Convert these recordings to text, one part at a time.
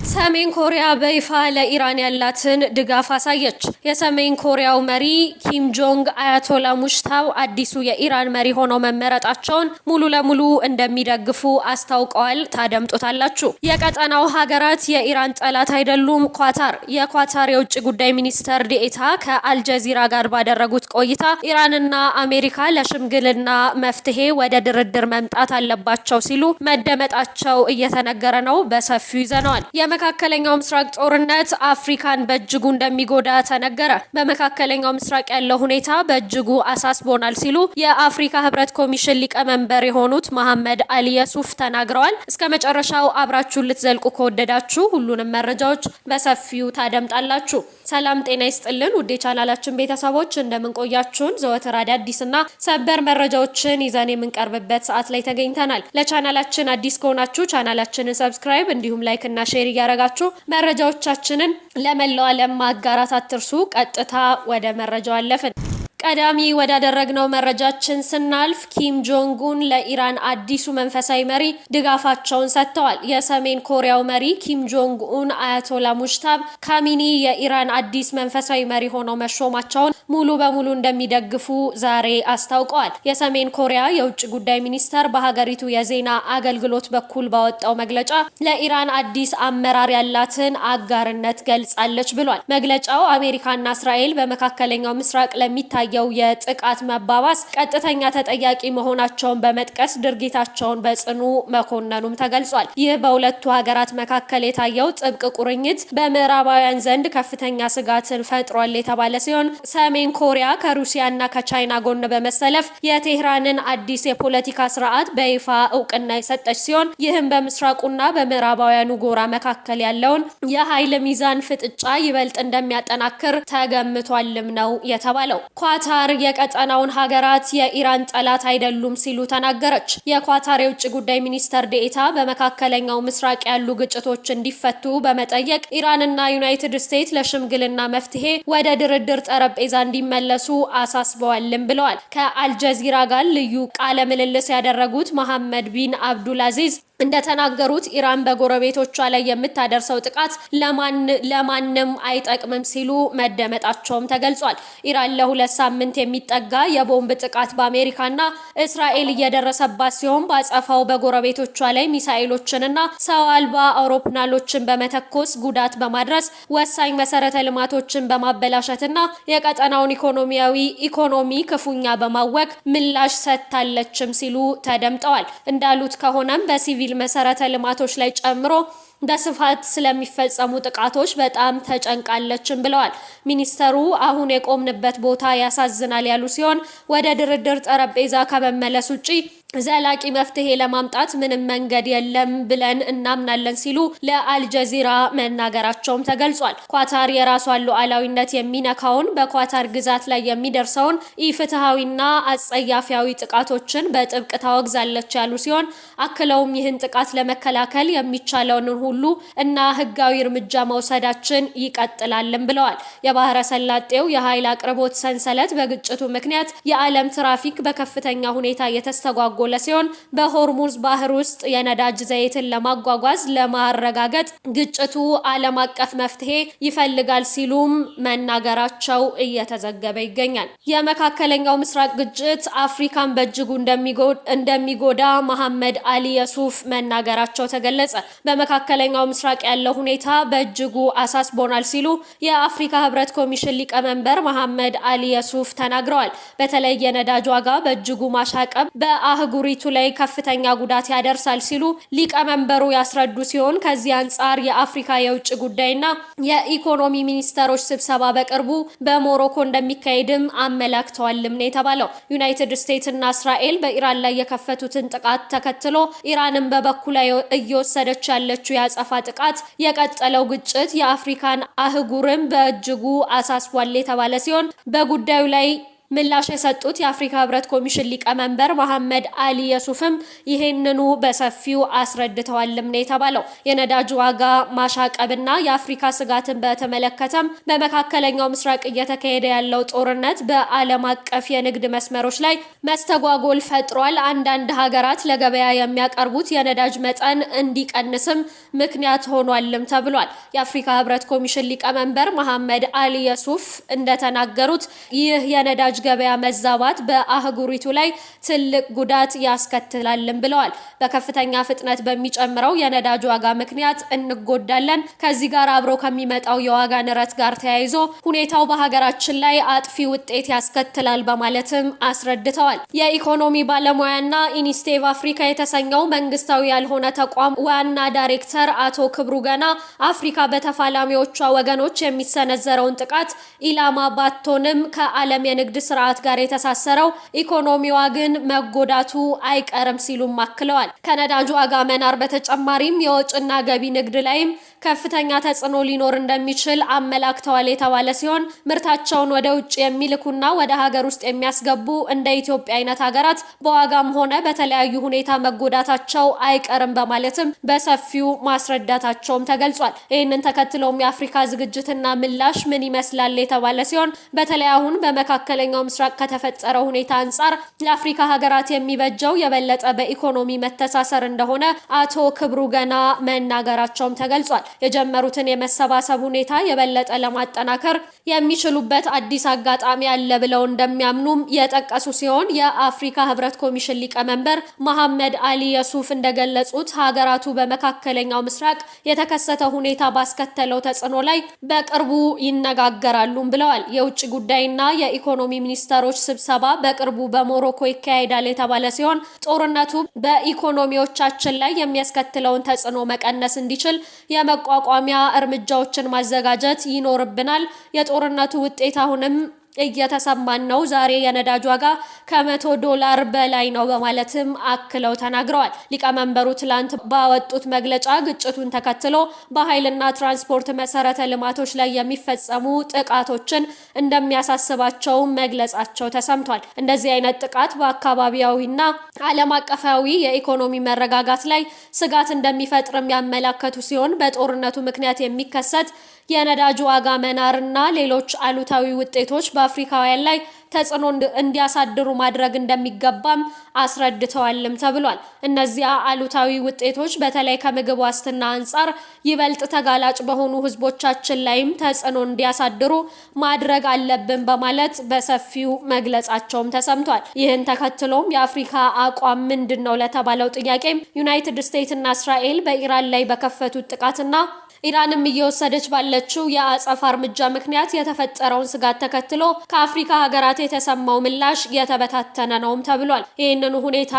ሰሜን ኮሪያ በይፋ ለኢራን ያላትን ድጋፍ አሳየች። የሰሜን ኮሪያው መሪ ኪም ጆንግ አያቶላ ሙሽታው አዲሱ የኢራን መሪ ሆነው መመረጣቸውን ሙሉ ለሙሉ እንደሚደግፉ አስታውቀዋል። ታደምጡታላችሁ። የቀጠናው ሀገራት የኢራን ጠላት አይደሉም። የኳታር የውጭ ጉዳይ ሚኒስተር ዲኤታ ከአልጀዚራ ጋር ባደረጉት ቆይታ ኢራንና አሜሪካ ለሽምግልና መፍትሄ ወደ ድርድር መምጣት አለባቸው ሲሉ መደመጣቸው እየተነገረ ነው። በሰፊው ይዘነዋል። የመካከለኛው ምስራቅ ጦርነት አፍሪካን በእጅጉ እንደሚጎዳ ተነገረ። በመካከለኛው ምስራቅ ያለው ሁኔታ በእጅጉ አሳስቦናል ሲሉ የአፍሪካ ህብረት ኮሚሽን ሊቀመንበር የሆኑት መሐመድ አሊ የሱፍ ተናግረዋል። እስከ መጨረሻው አብራችሁን ልትዘልቁ ከወደዳችሁ ሁሉንም መረጃዎች በሰፊው ታደምጣላችሁ። ሰላም ጤና ይስጥልን ውድ የቻናላችን ቤተሰቦች፣ እንደምንቆያችሁን ዘወትር አዳዲስና ሰበር መረጃዎችን ይዘን የምንቀርብበት ሰዓት ላይ ተገኝተናል። ለቻናላችን አዲስ ከሆናችሁ ቻናላችንን ሰብስክራይብ እንዲሁም ላይክ እና ሼር ያረጋችሁ መረጃዎቻችንን ለመላው ዓለም ማጋራት አትርሱ። ቀጥታ ወደ መረጃው አለፍን። ቀዳሚ ወዳደረግነው መረጃችን ስናልፍ ኪም ጆንጉን ለኢራን አዲሱ መንፈሳዊ መሪ ድጋፋቸውን ሰጥተዋል። የሰሜን ኮሪያው መሪ ኪም ጆንግ ኡን አያቶላ ሙጅታባ ካሚኒ የኢራን አዲስ መንፈሳዊ መሪ ሆነው መሾማቸውን ሙሉ በሙሉ እንደሚደግፉ ዛሬ አስታውቀዋል። የሰሜን ኮሪያ የውጭ ጉዳይ ሚኒስተር በሀገሪቱ የዜና አገልግሎት በኩል ባወጣው መግለጫ ለኢራን አዲስ አመራር ያላትን አጋርነት ገልጻለች ብሏል። መግለጫው አሜሪካና እስራኤል በመካከለኛው ምስራቅ ለሚታይ የጥቃት መባባስ ቀጥተኛ ተጠያቂ መሆናቸውን በመጥቀስ ድርጊታቸውን በጽኑ መኮነኑም ተገልጿል። ይህ በሁለቱ ሀገራት መካከል የታየው ጥብቅ ቁርኝት በምዕራባውያን ዘንድ ከፍተኛ ስጋትን ፈጥሯል የተባለ ሲሆን ሰሜን ኮሪያ ከሩሲያና ከቻይና ጎን በመሰለፍ የቴህራንን አዲስ የፖለቲካ ስርዓት በይፋ እውቅና የሰጠች ሲሆን ይህም በምስራቁና በምዕራባውያኑ ጎራ መካከል ያለውን የኃይል ሚዛን ፍጥጫ ይበልጥ እንደሚያጠናክር ተገምቷልም ነው የተባለው። ኳታር የቀጠናውን ሀገራት የኢራን ጠላት አይደሉም ሲሉ ተናገረች። የኳታር የውጭ ጉዳይ ሚኒስተር ዴኤታ በመካከለኛው ምስራቅ ያሉ ግጭቶች እንዲፈቱ በመጠየቅ ኢራንና ዩናይትድ ስቴትስ ለሽምግልና መፍትሄ ወደ ድርድር ጠረጴዛ እንዲመለሱ አሳስበዋልም ብለዋል። ከአልጀዚራ ጋር ልዩ ቃለ ምልልስ ያደረጉት መሐመድ ቢን አብዱልአዚዝ እንደተናገሩት ኢራን በጎረቤቶቿ ላይ የምታደርሰው ጥቃት ለማንም አይጠቅምም ሲሉ መደመጣቸውም ተገልጿል። ኢራን ለሁለት ሳምንት የሚጠጋ የቦምብ ጥቃት በአሜሪካና እስራኤል እየደረሰባት ሲሆን ባጸፋው በጎረቤቶቿ ላይ ሚሳኤሎችንና ሰው አልባ አውሮፕላኖችን በመተኮስ ጉዳት በማድረስ ወሳኝ መሰረተ ልማቶችን በማበላሸትና የቀጠናውን ኢኮኖሚ ክፉኛ በማወክ ምላሽ ሰጥታለችም ሲሉ ተደምጠዋል። እንዳሉት ከሆነም በሲቪል መሰረተ ልማቶች ላይ ጨምሮ በስፋት ስለሚፈጸሙ ጥቃቶች በጣም ተጨንቃለችም ብለዋል። ሚኒስተሩ አሁን የቆምንበት ቦታ ያሳዝናል ያሉ ሲሆን ወደ ድርድር ጠረጴዛ ከመመለስ ውጪ ዘላቂ መፍትሄ ለማምጣት ምንም መንገድ የለም ብለን እናምናለን ሲሉ ለአልጀዚራ መናገራቸውም ተገልጿል። ኳታር የራሷን ሉዓላዊነት የሚነካውን በኳታር ግዛት ላይ የሚደርሰውን ኢፍትሃዊና አጸያፊያዊ ጥቃቶችን በጥብቅ ታወግዛለች ያሉ ሲሆን አክለውም ይህን ጥቃት ለመከላከል የሚቻለውን ሁሉ እና ህጋዊ እርምጃ መውሰዳችን ይቀጥላልም ብለዋል። የባህረ ሰላጤው የኃይል አቅርቦት ሰንሰለት በግጭቱ ምክንያት የዓለም ትራፊክ በከፍተኛ ሁኔታ የተስተጓጎለ ሲሆን በሆርሙዝ ባህር ውስጥ የነዳጅ ዘይትን ለማጓጓዝ ለማረጋገጥ ግጭቱ ዓለም አቀፍ መፍትሄ ይፈልጋል ሲሉም መናገራቸው እየተዘገበ ይገኛል። የመካከለኛው ምስራቅ ግጭት አፍሪካን በእጅጉ እንደሚጎዳ መሐመድ አሊ የሱፍ መናገራቸው ተገለጸ። በመካከለኛው ምስራቅ ያለው ሁኔታ በእጅጉ አሳስቦናል ሲሉ የአፍሪካ ህብረት ኮሚሽን ሊቀመንበር መሐመድ አሊ የሱፍ ተናግረዋል። በተለይ የነዳጅ ዋጋ በእጅጉ ማሻቀብ በአህጉሪቱ ላይ ከፍተኛ ጉዳት ያደርሳል ሲሉ ሊቀመንበሩ ያስረዱ ሲሆን ከዚህ አንጻር የአፍሪካ የውጭ ጉዳይና የኢኮኖሚ ሚኒስተሮች ስብሰባ በቅርቡ በሞሮኮ እንደሚካሄድም አመላክተዋልም ነው የተባለው። ዩናይትድ ስቴትስ እና እስራኤል በኢራን ላይ የከፈቱትን ጥቃት ተከትሎ ኢራንን በበኩሏ እየወሰደች ያለችው ያጸፋ ጥቃት የቀጠለው ግጭት የአፍሪካን አህጉርም በእጅጉ አሳስቧል የተባለ ሲሆን በጉዳዩ ላይ ምላሽ የሰጡት የአፍሪካ ህብረት ኮሚሽን ሊቀመንበር መሐመድ አሊ የሱፍም ይሄንኑ በሰፊው አስረድተዋልም ነው የተባለው። የነዳጅ ዋጋ ማሻቀብና የአፍሪካ ስጋትን በተመለከተም በመካከለኛው ምስራቅ እየተካሄደ ያለው ጦርነት በዓለም አቀፍ የንግድ መስመሮች ላይ መስተጓጎል ፈጥሯል። አንዳንድ ሀገራት ለገበያ የሚያቀርቡት የነዳጅ መጠን እንዲቀንስም ምክንያት ሆኗልም ተብሏል። የአፍሪካ ህብረት ኮሚሽን ሊቀመንበር መሐመድ አሊ የሱፍ እንደተናገሩት ይህ የነዳጅ ገበያ መዛባት በአህጉሪቱ ላይ ትልቅ ጉዳት ያስከትላልም ብለዋል። በከፍተኛ ፍጥነት በሚጨምረው የነዳጅ ዋጋ ምክንያት እንጎዳለን። ከዚህ ጋር አብሮ ከሚመጣው የዋጋ ንረት ጋር ተያይዞ ሁኔታው በሀገራችን ላይ አጥፊ ውጤት ያስከትላል በማለትም አስረድተዋል። የኢኮኖሚ ባለሙያና ኢኒስቴቭ አፍሪካ የተሰኘው መንግስታዊ ያልሆነ ተቋም ዋና ዳይሬክተር አቶ ክብሩ ገና አፍሪካ በተፋላሚዎቿ ወገኖች የሚሰነዘረውን ጥቃት ኢላማ ባትሆንም ከዓለም የንግድ ስርዓት ጋር የተሳሰረው ኢኮኖሚዋ ግን መጎዳቱ አይቀርም ሲሉም አክለዋል። ከነዳጅ ዋጋ መናር በተጨማሪም የወጭና ገቢ ንግድ ላይም ከፍተኛ ተጽዕኖ ሊኖር እንደሚችል አመላክተዋል የተባለ ሲሆን ምርታቸውን ወደ ውጭ የሚልኩና ወደ ሀገር ውስጥ የሚያስገቡ እንደ ኢትዮጵያ አይነት ሀገራት በዋጋም ሆነ በተለያዩ ሁኔታ መጎዳታቸው አይቀርም በማለትም በሰፊው ማስረዳታቸውም ተገልጿል። ይህንን ተከትሎም የአፍሪካ ዝግጅትና ምላሽ ምን ይመስላል የተባለ ሲሆን በተለይ አሁን በመካከለኛው ምስራቅ ከተፈጠረው ሁኔታ አንጻር ለአፍሪካ ሀገራት የሚበጀው የበለጠ በኢኮኖሚ መተሳሰር እንደሆነ አቶ ክብሩ ገና መናገራቸውም ተገልጿል። የጀመሩትን የመሰባሰብ ሁኔታ የበለጠ ለማጠናከር የሚችሉበት አዲስ አጋጣሚ አለ ብለው እንደሚያምኑም የጠቀሱ ሲሆን የአፍሪካ ህብረት ኮሚሽን ሊቀመንበር መሐመድ አሊ የሱፍ እንደገለጹት ሀገራቱ በመካከለኛው ምስራቅ የተከሰተ ሁኔታ ባስከተለው ተጽዕኖ ላይ በቅርቡ ይነጋገራሉም ብለዋል። የውጭ ጉዳይና የኢኮኖሚ ሚኒስተሮች ስብሰባ በቅርቡ በሞሮኮ ይካሄዳል የተባለ ሲሆን ጦርነቱ በኢኮኖሚዎቻችን ላይ የሚያስከትለውን ተጽዕኖ መቀነስ እንዲችል የመቋቋሚያ እርምጃዎችን ማዘጋጀት ይኖርብናል። የጦርነቱ ውጤት አሁንም እየተሰማን ነው። ዛሬ የነዳጅ ዋጋ $100 በላይ ነው በማለትም አክለው ተናግረዋል። ሊቀመንበሩ ትላንት ባወጡት መግለጫ ግጭቱን ተከትሎ በኃይልና ትራንስፖርት መሰረተ ልማቶች ላይ የሚፈጸሙ ጥቃቶችን እንደሚያሳስባቸው መግለጻቸው ተሰምቷል። እንደዚህ አይነት ጥቃት በአካባቢያዊና ዓለም አቀፋዊ የኢኮኖሚ መረጋጋት ላይ ስጋት እንደሚፈጥርም ያመላከቱ ሲሆን በጦርነቱ ምክንያት የሚከሰት የነዳጅ ዋጋ መናርና ሌሎች አሉታዊ ውጤቶች በአፍሪካውያን ላይ ተጽዕኖ እንዲያሳድሩ ማድረግ እንደሚገባም አስረድተዋልም ተብሏል። እነዚያ አሉታዊ ውጤቶች በተለይ ከምግብ ዋስትና አንጻር ይበልጥ ተጋላጭ በሆኑ ህዝቦቻችን ላይም ተጽዕኖ እንዲያሳድሩ ማድረግ አለብን በማለት በሰፊው መግለጻቸውም ተሰምቷል። ይህን ተከትሎም የአፍሪካ አቋም ምንድነው ለተባለው ጥያቄም ዩናይትድ ስቴትስ እና እስራኤል በኢራን ላይ በከፈቱት ጥቃትና ኢራንም እየወሰደች ባለችው የአጸፋ እርምጃ ምክንያት የተፈጠረውን ስጋት ተከትሎ ከአፍሪካ ሀገራት የተሰማው ምላሽ የተበታተነ ነውም ተብሏል። ይህንን ሁኔታ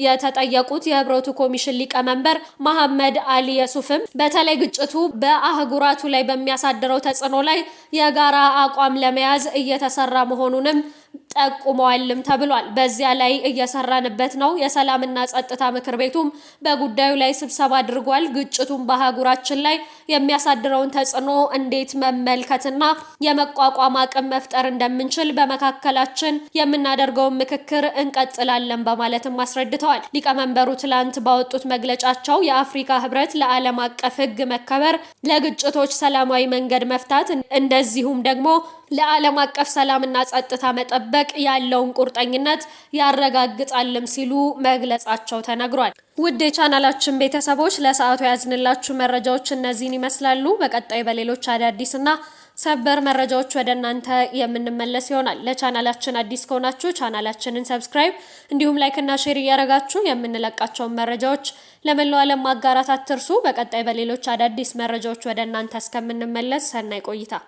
የተጠየቁት የህብረቱ ኮሚሽን ሊቀመንበር መሐመድ አሊ የሱፍም በተለይ ግጭቱ በአህጉራቱ ላይ በሚያሳድረው ተጽዕኖ ላይ የጋራ አቋም ለመያዝ እየተሰራ መሆኑንም ጠቁመዋልም ተብሏል። በዚያ ላይ እየሰራንበት ነው። የሰላምና ጸጥታ ምክር ቤቱም በጉዳዩ ላይ ስብሰባ አድርጓል። ግጭቱን በአህጉራችን ላይ የሚያሳድረውን ተጽዕኖ እንዴት መመልከትና የመቋቋም አቅም መፍጠር እንደምንችል በመካከላችን የምናደርገውን ምክክር እንቀጥላለን በማለትም አስረድተዋል። ሊቀመንበሩ ትላንት ባወጡት መግለጫቸው የአፍሪካ ህብረት ለዓለም አቀፍ ህግ መከበር፣ ለግጭቶች ሰላማዊ መንገድ መፍታት እንደዚሁም ደግሞ ለዓለም አቀፍ ሰላምና ጸጥታ መጠበቅ ያለውን ቁርጠኝነት ያረጋግጣልም ሲሉ መግለጻቸው ተነግሯል። ውድ የቻናላችን ቤተሰቦች ለሰዓቱ ያዝንላችሁ መረጃዎች እነዚህን ይመስላሉ። በቀጣይ በሌሎች አዳዲስና ሰበር መረጃዎች ወደ እናንተ የምንመለስ ይሆናል። ለቻናላችን አዲስ ከሆናችሁ ቻናላችንን ሰብስክራይብ እንዲሁም ላይክ እና ሼር እያደረጋችሁ የምንለቃቸውን መረጃዎች ለመላው ዓለም ማጋራት አትርሱ። በቀጣይ በሌሎች አዳዲስ መረጃዎች ወደ እናንተ እስከምንመለስ ሰናይ ቆይታ